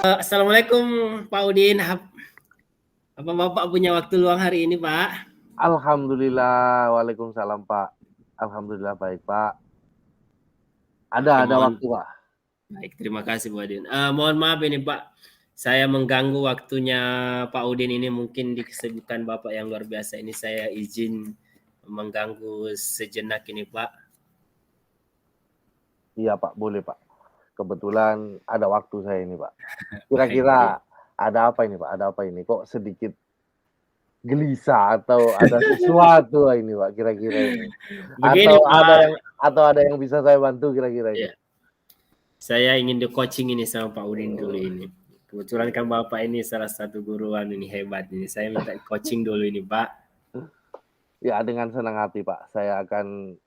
Assalamualaikum Pak Udin. Apa Bapak punya waktu luang hari ini, Pak? Alhamdulillah, waalaikumsalam Pak. Alhamdulillah baik Pak. Oke, Ada waktu Pak. baik. Terima kasih Pak Udin. Mohon maaf ini Pak, saya mengganggu waktunya Pak Udin ini mungkin di kesibukan Bapak yang luar biasa ini. Saya izin mengganggu sejenak ini, Pak. Iya Pak, boleh Pak. Kebetulan ada waktu saya ini Pak. Baik, baik. Kira-kira ada apa ini Pak? Ada apa ini? Kok sedikit gelisah atau ada sesuatu ini Pak kira-kira ini? Begini Pak, Atau ada yang bisa saya bantu kira-kira ini? ya, saya ingin di coaching ini sama Pak Udin dulu ini. Kebetulan kan Bapak ini salah satu guruan ini hebat ini. Saya minta coaching dulu ini, Pak. Ya dengan senang hati Pak. Saya akan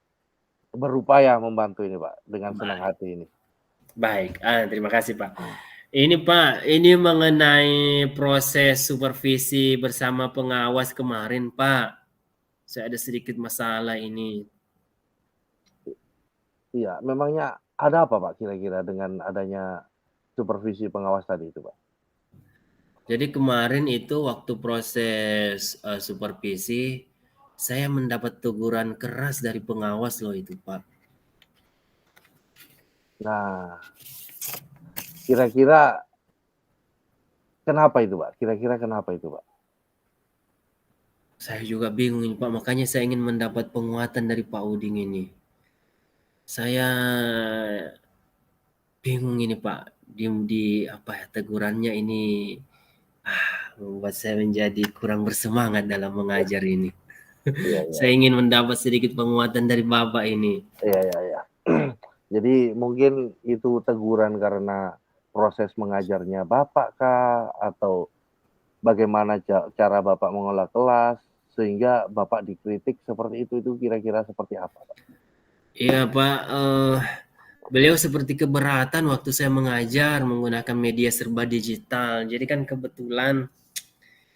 berupaya membantu ini Pak dengan senang hati ini. Baik, terima kasih Pak. Ini Pak, ini mengenai proses supervisi bersama pengawas kemarin Pak. Saya ada sedikit masalah ini. Iya, memangnya ada apa Pak kira-kira dengan adanya supervisi pengawas tadi itu Pak? Jadi kemarin itu waktu proses supervisi, saya mendapat teguran keras dari pengawas loh itu Pak. Nah, kira-kira kenapa itu Pak? Kira-kira kenapa itu Pak? Saya juga bingung ini Pak, makanya saya ingin mendapat penguatan dari Pak Uding ini. Saya bingung ini Pak, di apa ya, tegurannya ini membuat saya menjadi kurang bersemangat dalam mengajar ini. Iya, iya. Saya ingin mendapat sedikit penguatan dari Bapak ini. Iya, iya, iya. Jadi mungkin itu teguran karena proses mengajarnya Bapak kah? Atau bagaimana cara Bapak mengolah kelas sehingga Bapak dikritik seperti itu kira-kira seperti apa Pak? Iya Pak, beliau seperti keberatan waktu saya mengajar menggunakan media serba digital. Jadi kan kebetulan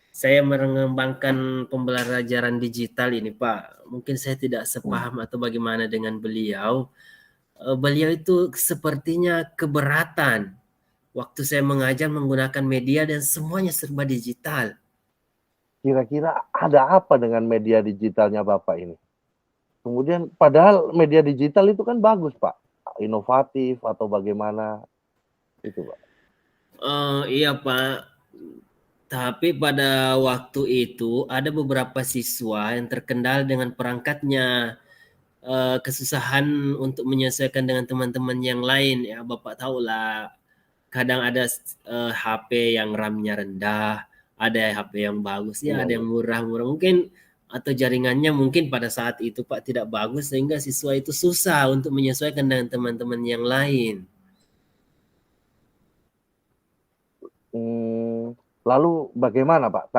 saya mengembangkan pembelajaran digital ini Pak. Mungkin saya tidak sepaham atau bagaimana dengan beliau. Beliau itu sepertinya keberatan waktu saya mengajar menggunakan media dan semuanya serba digital. Kira-kira ada apa dengan media digitalnya Bapak ini? Kemudian padahal media digital itu kan bagus Pak, inovatif atau bagaimana itu Pak? Iya Pak, tapi pada waktu itu ada beberapa siswa yang terkendala dengan perangkatnya, kesusahan untuk menyesuaikan dengan teman-teman yang lain. Ya Bapak tahulah, kadang ada HP yang RAM-nya rendah, ada HP yang bagus, ya Iya, ada iya. yang murah-murah. Mungkin atau jaringannya mungkin pada saat itu Pak tidak bagus sehingga siswa itu susah untuk menyesuaikan dengan teman-teman yang lain. Lalu bagaimana Pak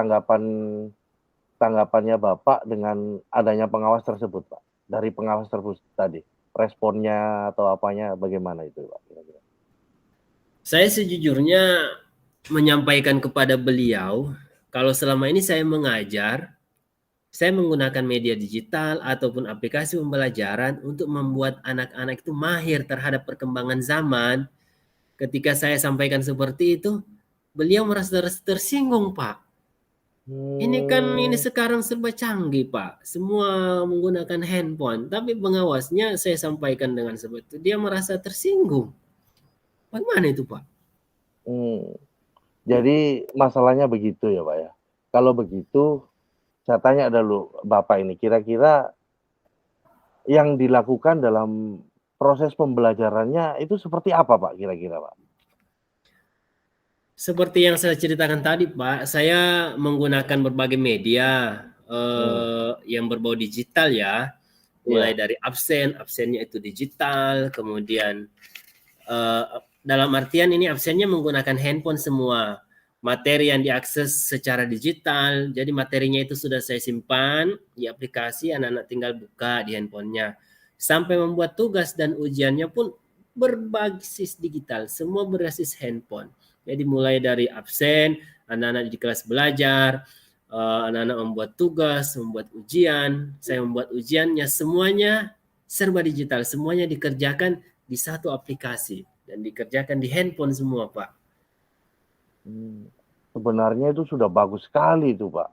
tanggapannya Bapak dengan adanya pengawas tersebut Pak? Dari pengawas tersebut tadi, responnya atau apanya bagaimana itu Pak kira-kira? Saya sejujurnya menyampaikan kepada beliau kalau selama ini saya mengajar, saya menggunakan media digital ataupun aplikasi pembelajaran untuk membuat anak-anak itu mahir terhadap perkembangan zaman. Ketika saya sampaikan seperti itu, beliau merasa tersinggung, Pak. Ini Hmm, sekarang serba canggih, Pak. Semua menggunakan handphone, tapi pengawasnya saya sampaikan dengan seperti itu, dia merasa tersinggung. Bagaimana itu, Pak? hmm. Jadi masalahnya begitu ya Pak ya? Kalau begitu, saya tanya dulu Bapak ini, kira-kira yang dilakukan dalam proses pembelajarannya itu seperti apa Pak kira-kira Pak? Seperti yang saya ceritakan tadi, Pak, saya menggunakan berbagai media Hmm, yang berbau digital ya, mulai iya, dari absennya itu digital, kemudian eh, dalam artian ini absennya menggunakan handphone semua, materi yang diakses secara digital, jadi materinya itu sudah saya simpan di aplikasi, anak-anak tinggal buka di handphonenya, sampai membuat tugas dan ujiannya pun berbasis digital, semua berbasis handphone. Jadi mulai dari absen, anak-anak di kelas belajar, anak-anak membuat tugas, membuat ujian, saya membuat ujiannya, semuanya serba digital, semuanya dikerjakan di satu aplikasi dan dikerjakan di handphone semua, Pak. Sebenarnya itu sudah bagus sekali itu, Pak.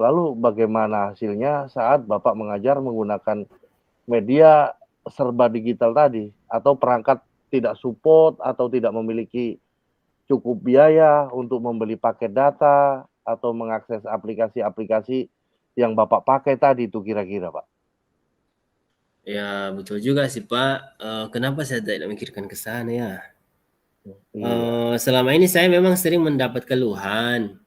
Lalu bagaimana hasilnya saat Bapak mengajar menggunakan media serba digital tadi? Atau perangkat tidak support atau tidak memiliki cukup biaya untuk membeli paket data atau mengakses aplikasi-aplikasi yang Bapak pakai tadi itu kira-kira, Pak? Ya betul juga sih Pak. Kenapa saya tidak memikirkan ke sana ya? Iya, Selama ini saya memang sering mendapat keluhan.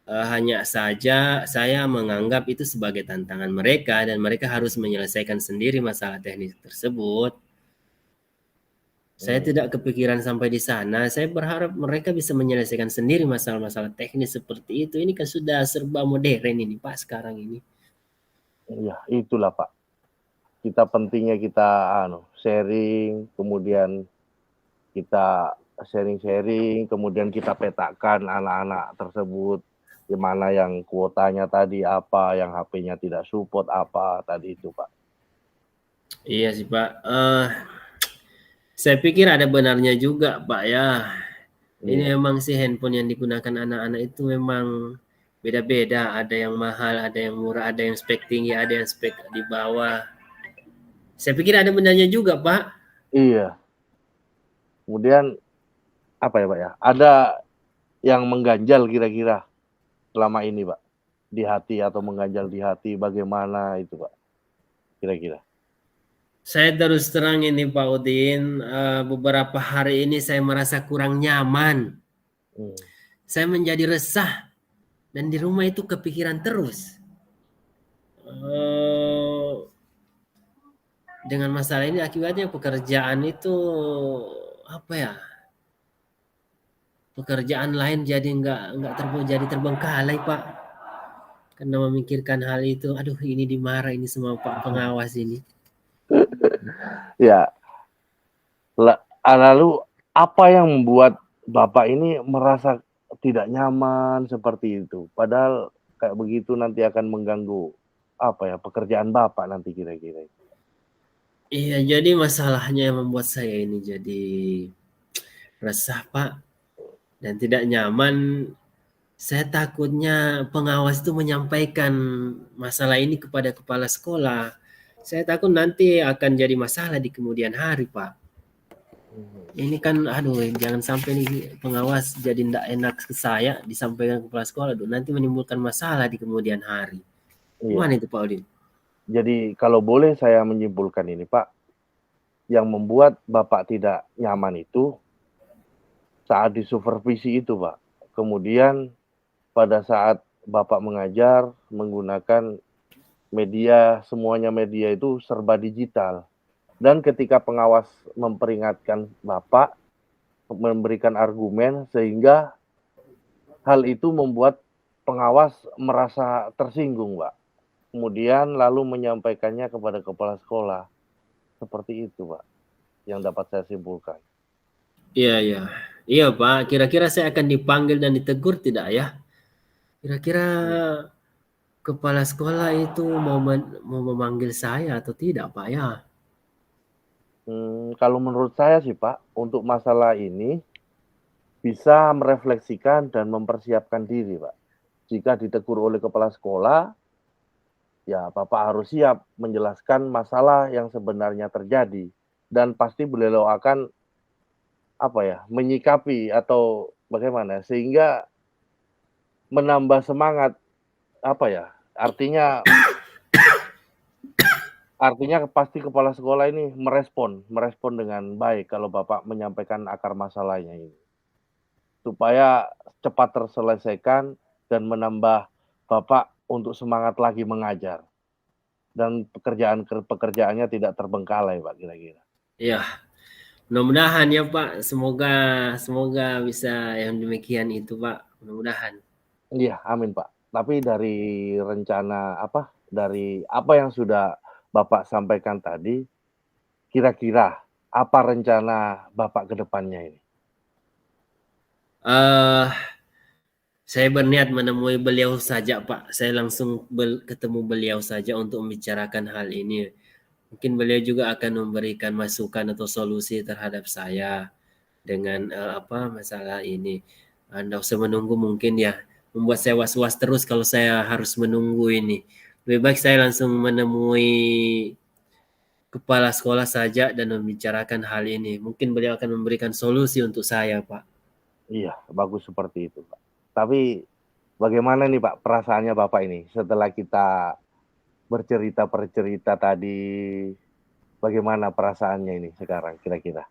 Hanya saja saya menganggap itu sebagai tantangan mereka dan mereka harus menyelesaikan sendiri masalah teknis tersebut. Saya mmm, tidak kepikiran sampai di sana. Saya berharap mereka bisa menyelesaikan sendiri masalah-masalah teknis seperti itu. Ini kan sudah serba modern ini Pak sekarang ini. iya itulah, Pak. Kita pentingnya kita sharing, kemudian kita sharing-sharing, kemudian kita petakan anak-anak tersebut, di mana yang kuotanya tadi apa, yang HP-nya tidak support apa, tadi itu, Pak. Iya sih Pak. Saya pikir ada benarnya juga Pak ya. Ini Iya, memang sih handphone yang digunakan anak-anak itu memang beda-beda. Ada yang mahal, ada yang murah, ada yang spek tinggi, ada yang spek di bawah. Saya pikir ada benarnya juga Pak. iya. Kemudian apa ya, Pak, ya, ada yang mengganjal kira-kira selama ini, Pak, di hati atau mengganjal di hati bagaimana itu, Pak, kira-kira? Saya terus terang ini Pak Udin, beberapa hari ini saya merasa kurang nyaman. Mmm, Saya menjadi resah dan di rumah itu kepikiran terus. Eh, dengan masalah ini akibatnya pekerjaan itu apa ya? Pekerjaan lain jadi jadi terbengkalai Pak. Karena memikirkan hal itu, aduh ini dimarah ini semua Pak pengawas ini. ya, lalu apa yang membuat Bapak ini merasa tidak nyaman seperti itu? Padahal kayak begitu nanti akan mengganggu, apa ya, pekerjaan Bapak nanti kira-kira? Iya, jadi masalahnya yang membuat saya ini jadi resah Pak dan tidak nyaman. Saya takutnya pengawas itu menyampaikan masalah ini kepada kepala sekolah. Saya takut nanti akan jadi masalah di kemudian hari, Pak. Mhm, Ini kan, aduh, jangan sampai nih pengawas jadi tidak enak ke saya disampaikan ke kepala sekolah, aduh, nanti menimbulkan masalah di kemudian hari. iya. Gimana itu, Pak Udin? Jadi kalau boleh saya menyimpulkan ini, Pak, yang membuat Bapak tidak nyaman itu saat disupervisi itu, Pak. Kemudian pada saat Bapak mengajar menggunakan media, semuanya media itu serba digital. Dan ketika pengawas memperingatkan Bapak, memberikan argumen sehingga hal itu membuat pengawas merasa tersinggung, Pak. Kemudian lalu menyampaikannya kepada kepala sekolah. Seperti itu, Pak, yang dapat saya simpulkan. Iya, iya. Iya, Pak. Kira-kira saya akan dipanggil dan ditegur tidak ya? Kira-kira kepala sekolah itu mau memanggil saya atau tidak, Pak ya? Kalau menurut saya sih, Pak, untuk masalah ini bisa merefleksikan dan mempersiapkan diri, Pak. Jika ditegur oleh kepala sekolah, ya Bapak harus siap menjelaskan masalah yang sebenarnya terjadi dan pasti beliau akan, apa ya, menyikapi atau bagaimana, sehingga menambah semangat, apa ya, artinya artinya pasti kepala sekolah ini merespon merespon dengan baik kalau Bapak menyampaikan akar masalahnya ini. Supaya cepat terselesaikan dan menambah Bapak untuk semangat lagi mengajar dan pekerjaannya tidak terbengkalai, Pak, kira-kira. Iya, mudah-mudahan ya Pak. Semoga semoga bisa yang demikian itu Pak. Mudah-mudahan. Iya, amin, Pak. Tapi dari rencana apa, dari apa yang sudah Bapak sampaikan tadi, kira-kira apa rencana Bapak ke depannya ini? Eh, saya berniat menemui beliau saja Pak. Saya langsung ketemu beliau saja untuk membicarakan hal ini. Mungkin beliau juga akan memberikan masukan atau solusi terhadap saya dengan apa masalah ini. Anda usah menunggu mungkin ya. Membuat saya was-was terus kalau saya harus menunggu ini. Lebih baik saya langsung menemui kepala sekolah saja dan membicarakan hal ini. Mungkin beliau akan memberikan solusi untuk saya, Pak. Iya, bagus seperti itu, Pak. Tapi bagaimana nih Pak perasaannya Bapak ini setelah kita bercerita tadi, bagaimana perasaannya ini sekarang kira-kira?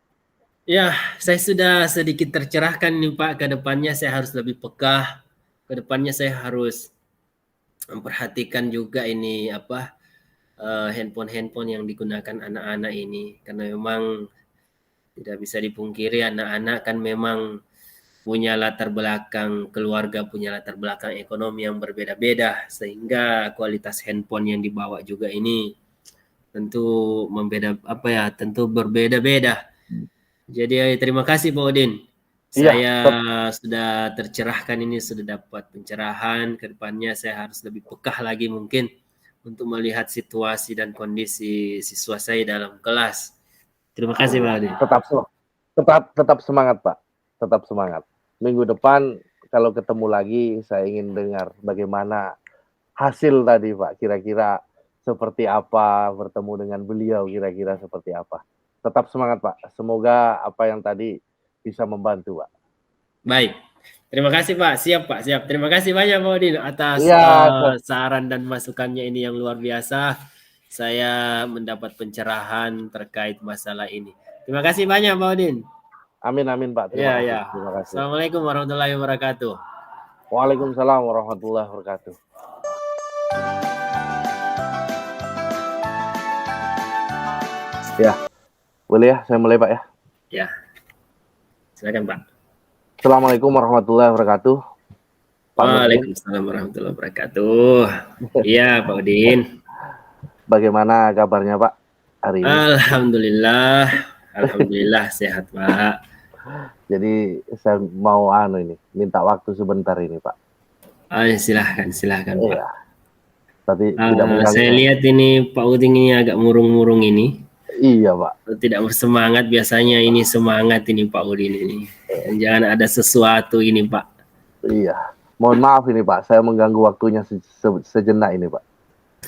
Ya, saya sudah sedikit tercerahkan nih Pak. Ke depannya saya harus lebih peka. Ke depannya saya harus memperhatikan juga ini handphone-handphone yang digunakan anak-anak ini, karena memang tidak bisa dipungkiri anak-anak kan memang punya latar belakang keluarga, punya latar belakang ekonomi yang berbeda-beda, sehingga kualitas handphone yang dibawa juga ini tentu tentu berbeda-beda. Jadi terima kasih Pak Udin. Iya, Saya sudah tercerahkan ini, sudah dapat pencerahan. Ke depannya saya harus lebih peka lagi mungkin untuk melihat situasi dan kondisi siswa saya dalam kelas. Terima kasih Pak Udin. tetap semangat Pak, tetap semangat. Minggu depan kalau ketemu lagi saya ingin dengar bagaimana hasil tadi Pak, kira-kira seperti apa bertemu dengan beliau, kira-kira seperti apa. Tetap semangat Pak, semoga apa yang tadi bisa membantu Pak. Baik, terima kasih Pak, siap Pak, siap. Terima kasih banyak Pak Udin atas saran dan masukannya ini yang luar biasa. Saya mendapat pencerahan terkait masalah ini. Terima kasih banyak Pak Udin. Amin Pak, terima kasih. Terima kasih. Assalamualaikum warahmatullahi wabarakatuh. Waalaikumsalam warahmatullahi wabarakatuh. Ya, boleh ya, saya mulai Pak ya. Ya, silakan Pak. Assalamualaikum warahmatullahi wabarakatuh. Waalaikumsalam warahmatullahi wabarakatuh. Iya Pak Udin. Bagaimana kabarnya Pak hari ini? Alhamdulillah sehat Pak. Jadi saya mau minta waktu sebentar ini Pak. Silahkan Pak. Tapi tidak mengganggu. Saya lihat ini Pak Udin ini agak murung-murung ini. Iya Pak. Tidak bersemangat, biasanya ini semangat ini Pak Udin ini. Jangan ada sesuatu ini Pak. Iya. Mohon maaf ini Pak, saya mengganggu waktunya sejenak ini Pak.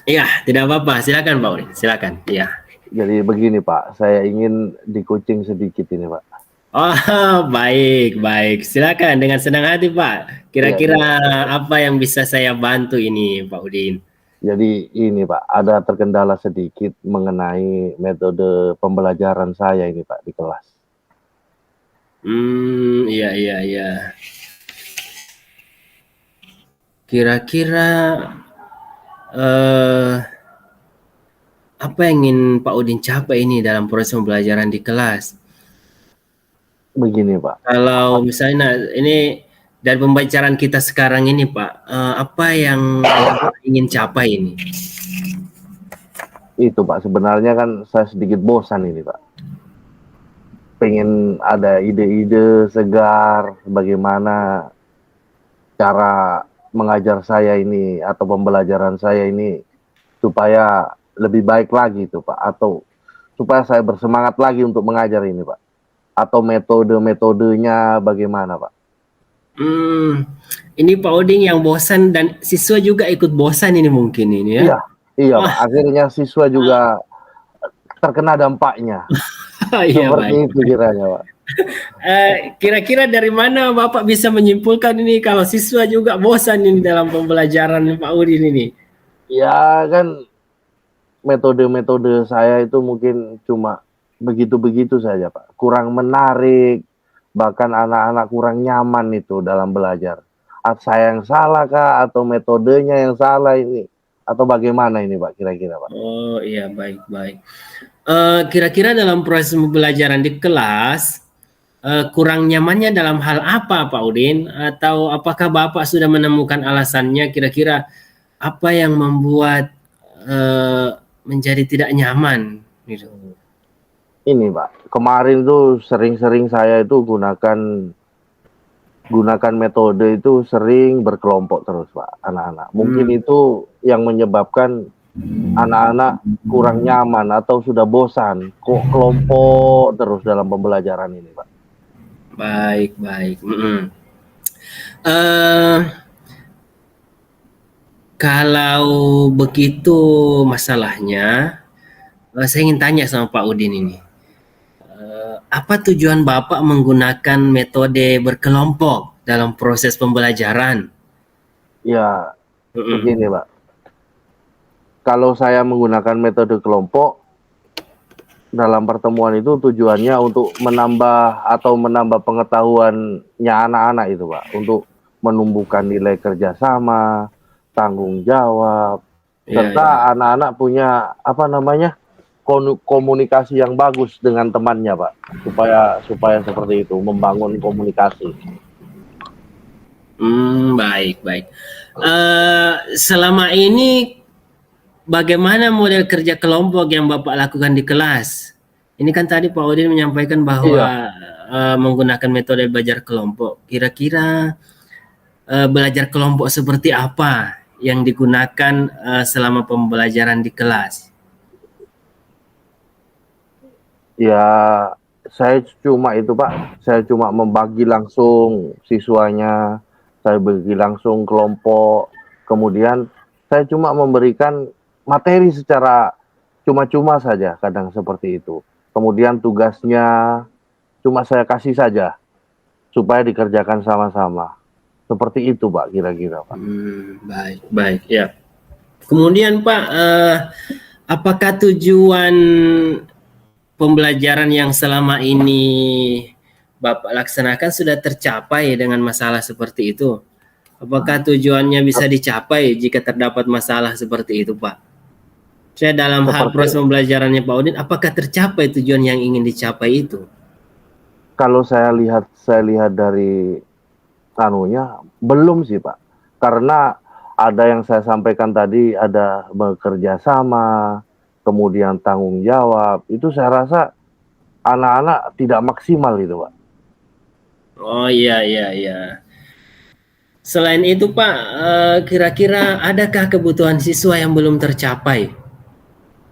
Iya, tidak apa-apa. Silakan Pak Udin, silakan. Iya. Jadi begini Pak, saya ingin di-coaching sedikit ini Pak. Oh, baik. Silakan dengan senang hati Pak. Kira-kira apa yang bisa saya bantu ini Pak Udin? Jadi ini Pak, ada terkendala sedikit mengenai metode pembelajaran saya ini Pak di kelas. Iya. Kira-kira apa yang ingin Pak Udin capai ini dalam proses pembelajaran di kelas? Begini Pak. Kalau misalnya ini dari pembicaraan kita sekarang ini Pak, apa yang ingin capai ini? Itu Pak, sebenarnya kan saya sedikit bosan ini Pak. Pengen ada ide-ide segar bagaimana cara mengajar saya ini atau pembelajaran saya ini supaya lebih baik lagi itu Pak, atau supaya saya bersemangat lagi untuk mengajar ini Pak, atau metodenya bagaimana Pak? Ini Pak Udin yang bosan dan siswa juga ikut bosan ini mungkin ini ya? Iya Pak, akhirnya siswa juga terkena dampaknya. Seperti itu kiranya Pak. Kira-kira dari mana Bapak bisa menyimpulkan ini kalau siswa juga bosan ini dalam pembelajaran Pak Udin ini? Ya kan metode-metode saya itu mungkin cuma begitu-begitu saja Pak, kurang menarik, bahkan anak-anak kurang nyaman itu dalam belajar. Saya yang salah kah atau metodenya yang salah ini, atau bagaimana ini Pak kira-kira Pak? Oh iya, baik. Kira-kira dalam proses pembelajaran di kelas kurang nyamannya dalam hal apa Pak Udin? Atau apakah Bapak sudah menemukan alasannya, kira-kira apa yang membuat menjadi tidak nyaman gitu? Ini Pak, kemarin tuh sering-sering saya itu gunakan metode itu sering berkelompok terus Pak, anak-anak. Mungkin itu yang menyebabkan anak-anak kurang nyaman atau sudah bosan kok kelompok terus dalam pembelajaran ini Pak. Baik. Eh, Kalau begitu masalahnya, saya ingin tanya sama Pak Udin ini. Apa tujuan Bapak menggunakan metode berkelompok dalam proses pembelajaran? Ya, Mm-mm. begini, Pak. Kalau saya menggunakan metode kelompok dalam pertemuan itu tujuannya untuk menambah pengetahuannya anak-anak itu, Pak, untuk menumbuhkan nilai kerjasama, tanggung jawab, Ya, ya. serta anak-anak punya komunikasi yang bagus dengan temannya, Pak, supaya supaya seperti itu, membangun komunikasi. Baik, baik. Selama ini bagaimana model kerja kelompok yang Bapak lakukan di kelas? Ini kan tadi Pak Udin menyampaikan Iya, bahwa menggunakan metode belajar kelompok. Kira-kira belajar kelompok seperti apa yang digunakan selama pembelajaran di kelas? ya saya cuma itu, Pak, saya cuma membagi langsung siswanya, saya bagi langsung kelompok, kemudian saya cuma memberikan materi secara cuma-cuma saja, kadang seperti itu. Kemudian tugasnya cuma saya kasih saja supaya dikerjakan sama-sama. Seperti itu, Pak, kira-kira, Pak. Baik, baik, ya. Kemudian Pak, apakah tujuan pembelajaran yang selama ini Bapak laksanakan sudah tercapai dengan masalah seperti itu? Apakah tujuannya bisa dicapai jika terdapat masalah seperti itu, Pak? Saya dalam hal Seperti proses pembelajarannya Pak Udin, apakah tercapai tujuan yang ingin dicapai itu? kalau saya lihat dari anunya belum sih, Pak. Karena ada yang saya sampaikan tadi, ada bekerja sama, kemudian tanggung jawab. Itu saya rasa anak-anak tidak maksimal itu, Pak. Oh iya, iya, iya. Selain itu Pak, kira-kira adakah kebutuhan siswa yang belum tercapai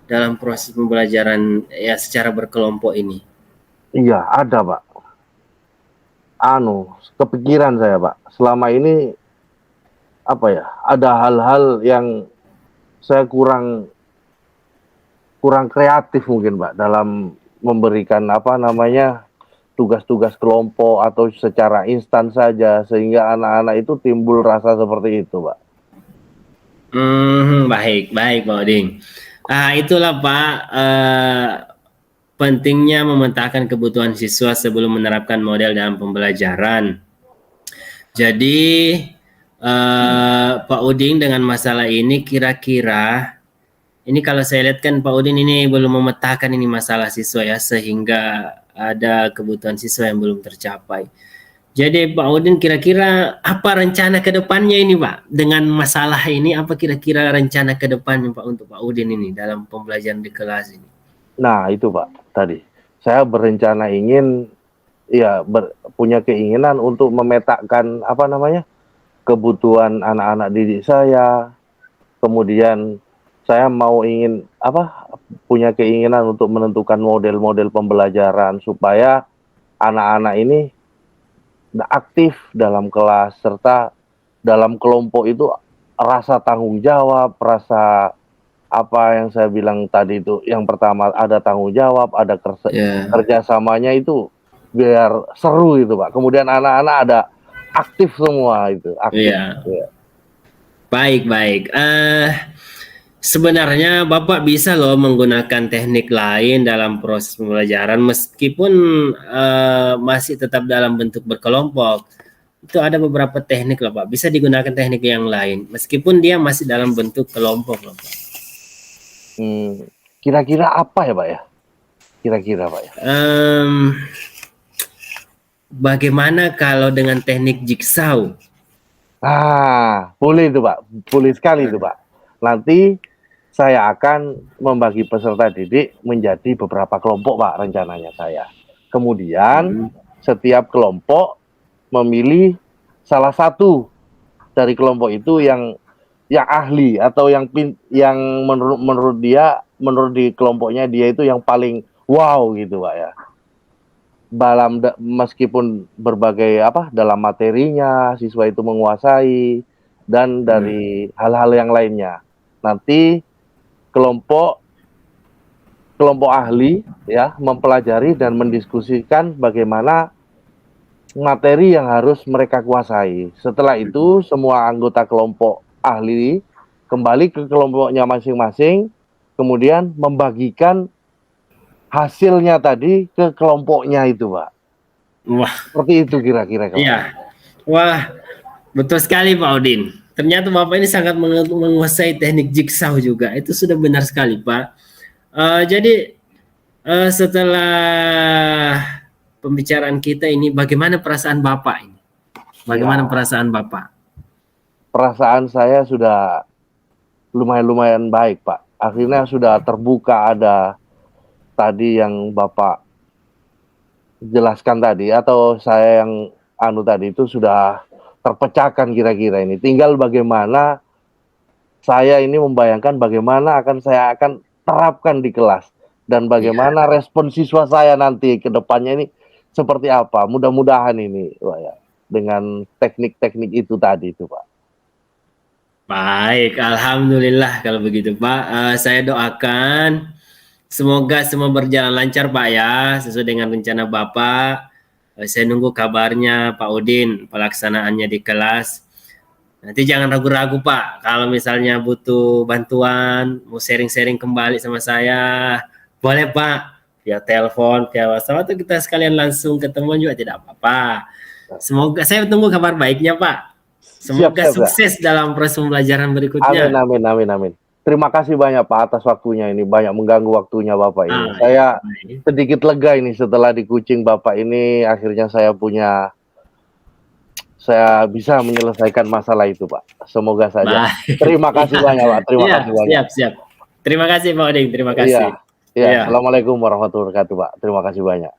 dalam proses pembelajaran ya secara berkelompok ini? Iya, ada, Pak. Kepikiran saya, Pak. Selama ini apa ya? Ada hal-hal yang saya kurang kurang kreatif mungkin, Pak, dalam memberikan tugas-tugas kelompok atau secara instan saja sehingga anak-anak itu timbul rasa seperti itu, Pak. Baik, baik Pak Oding. Itulah Pak, pentingnya memetakan kebutuhan siswa sebelum menerapkan model dalam pembelajaran. Jadi Pak Udin dengan masalah ini kira-kira ini kalau saya lihat kan Pak Udin ini belum memetakan ini masalah siswa ya sehingga ada kebutuhan siswa yang belum tercapai. Jadi Pak Udin kira-kira apa rencana ke depannya ini Pak? Dengan masalah ini apa kira-kira rencana ke depannya Pak untuk Pak Udin ini dalam pembelajaran di kelas ini? Nah, itu, Pak, tadi. Saya berencana ingin punya keinginan untuk memetakan kebutuhan anak-anak didik saya. Kemudian saya punya keinginan untuk menentukan model-model pembelajaran supaya anak-anak ini aktif dalam kelas serta dalam kelompok itu rasa tanggung jawab, rasa apa yang saya bilang tadi itu, yang pertama ada tanggung jawab, ada Ya, kerjasamanya itu biar seru itu, Pak. Kemudian anak-anak ada aktif semua itu, aktif. iya. Ya. Baik, baik. Sebenarnya Bapak bisa loh menggunakan teknik lain dalam proses pembelajaran meskipun masih tetap dalam bentuk berkelompok. Itu ada beberapa teknik loh Pak. Bisa digunakan teknik yang lain meskipun dia masih dalam bentuk kelompok loh Pak. Kira-kira apa ya, Pak ya? Kira-kira, Pak ya? Bagaimana kalau dengan teknik jigsaw? Boleh itu, Pak. Boleh sekali itu, Pak. Nanti saya akan membagi peserta didik menjadi beberapa kelompok, Pak, rencananya saya. Kemudian setiap kelompok memilih salah satu dari kelompok itu yang ahli atau yang menurut di kelompoknya dia itu yang paling wow gitu, Pak ya. meskipun berbagai dalam materinya siswa itu menguasai dan dari hal-hal yang lainnya. Nanti kelompok ahli ya mempelajari dan mendiskusikan bagaimana materi yang harus mereka kuasai. Setelah itu semua anggota kelompok ahli kembali ke kelompoknya masing-masing, kemudian membagikan hasilnya tadi ke kelompoknya itu, Pak. Wah, seperti itu kira-kira. Iya. Wah, betul sekali Pak Udin. Ternyata Bapak ini sangat menguasai teknik jigsaw juga. Itu sudah benar sekali, Pak. Jadi setelah pembicaraan kita ini, bagaimana perasaan Bapak ini? Bagaimana perasaan Bapak? Perasaan saya sudah lumayan baik, Pak. Akhirnya sudah terbuka, ada tadi yang Bapak jelaskan tadi, atau saya yang tadi itu sudah terpecahkan kira-kira ini. Tinggal bagaimana saya ini membayangkan bagaimana saya akan terapkan di kelas. Dan bagaimana respon siswa saya nanti ke depannya ini seperti apa. Mudah-mudahan ini dengan teknik-teknik itu tadi itu, Pak. Baik, alhamdulillah kalau begitu Pak. Saya doakan semoga semua berjalan lancar Pak ya, sesuai dengan rencana Bapak. Saya nunggu kabarnya Pak Udin, pelaksanaannya di kelas. Nanti jangan ragu-ragu Pak, kalau misalnya butuh bantuan, mau sharing-sharing kembali sama saya, boleh Pak, via telepon, via WhatsApp, atau kita sekalian langsung ketemuan juga tidak apa-apa. Semoga, saya tunggu kabar baiknya Pak. Semoga sukses dalam proses pembelajaran berikutnya. Amin. Terima kasih banyak Pak atas waktunya ini, banyak mengganggu waktunya Bapak ini. Saya sedikit lega ini setelah di Kucing Bapak ini, akhirnya saya bisa menyelesaikan masalah itu Pak. Semoga saja. Terima kasih banyak Pak. Terima kasih banyak. Siap. Terima kasih Pak Oding, terima kasih. Assalamualaikum warahmatullahi wabarakatuh Pak. Terima kasih banyak.